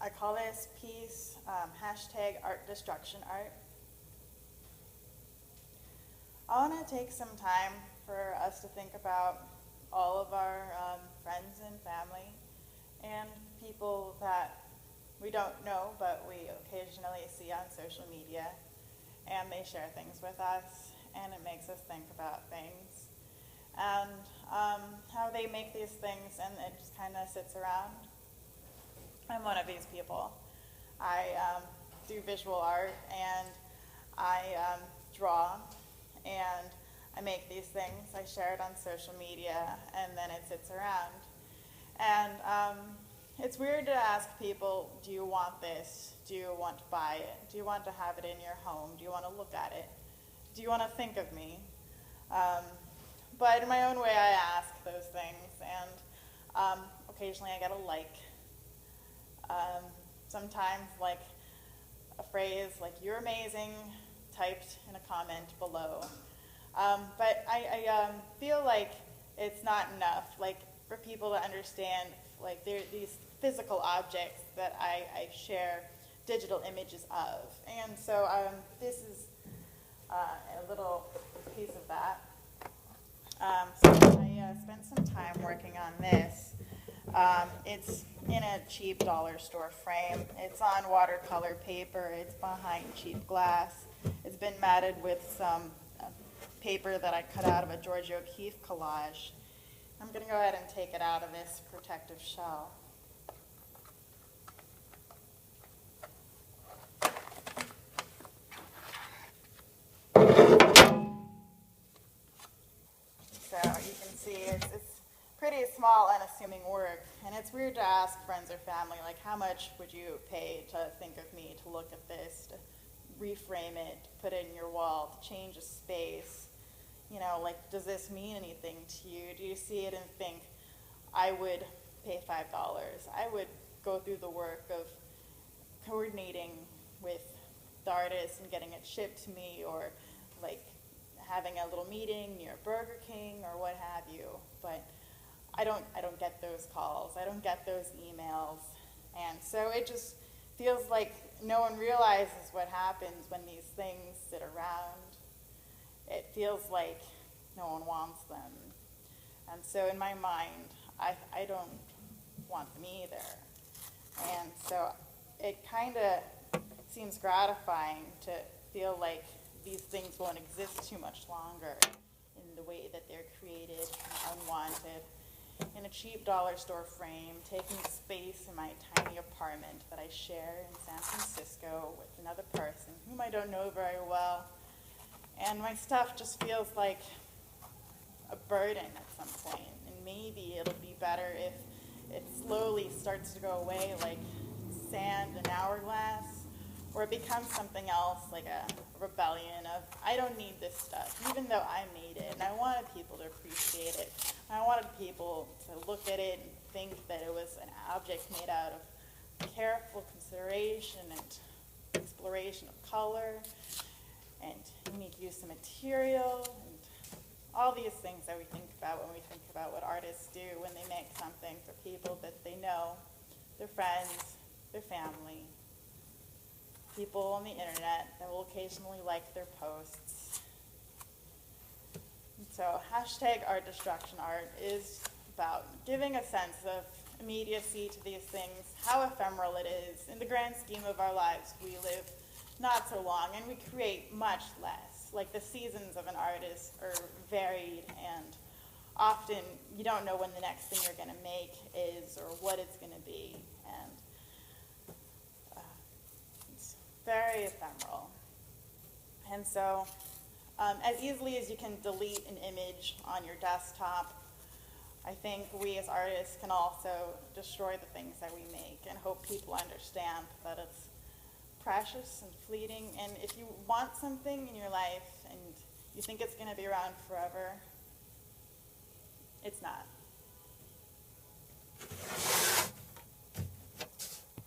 I call this piece hashtag art destruction art. I want to take some time for us to think about all of our friends and family and people that we don't know but we occasionally see on social media, and they share things with us and it makes us think about things and how they make these things and it just kind of sits around. I'm one of these people. I do visual art and I draw and I make these things. I share it on social media and then it sits around. And it's weird to ask people, do you want this? Do you want to buy it? Do you want to have it in your home? Do you want to look at it? Do you want to think of me? But in my own way I ask those things, and occasionally I get a like. Sometimes like a phrase like "you're amazing" typed in a comment below. But I feel like it's not enough, like for people to understand, like there are these physical objects that I share digital images of. And so this is a little piece of that. So I spent some time working on this. It's in a cheap dollar store frame. It's on watercolor paper. It's behind cheap glass. It's been matted with some paper that I cut out of a George O'Keeffe collage. I'm going to go ahead and take it out of this protective shell. So you can see it's pretty small, unassuming work, and it's weird to ask friends or family, like, how much would you pay to think of me, to look at this, to reframe it, to put it in your wall, to change a space? You know, like, does this mean anything to you? Do you see it and think, I would pay $5? I would go through the work of coordinating with the artist and getting it shipped to me, or like having a little meeting near Burger King or what have you. But I don't get those calls. I don't get those emails. And so it just feels like no one realizes what happens when these things sit around. It feels like no one wants them. And so in my mind, I don't want them either. And so it kind of seems gratifying to feel like these things won't exist too much longer in the way that they're created, unwanted, in a cheap dollar store frame, taking space in my tiny apartment that I share in San Francisco with another person whom I don't know very well. And my stuff just feels like a burden at some point, and maybe it'll be better if it slowly starts to go away like sand and hourglass, or it becomes something else, like a rebellion of, I don't need this stuff, even though I made it, and I wanted people to appreciate it. I wanted people to look at it and think that it was an object made out of careful consideration and exploration of color and unique use of material, and all these things that we think about when we think about what artists do when they make something for people that they know, their friends, their family, people on the internet that will occasionally like their posts. And so hashtag art destruction art is about giving a sense of immediacy to these things, how ephemeral it is. In the grand scheme of our lives, we live not so long, and we create much less. Like, the seasons of an artist are varied, and often you don't know when the next thing you're going to make is or what it's going to be. And it's very ephemeral. And so as easily as you can delete an image on your desktop, I think we as artists can also destroy the things that we make and hope people understand that it's precious and fleeting. And if you want something in your life and you think it's going to be around forever, it's not.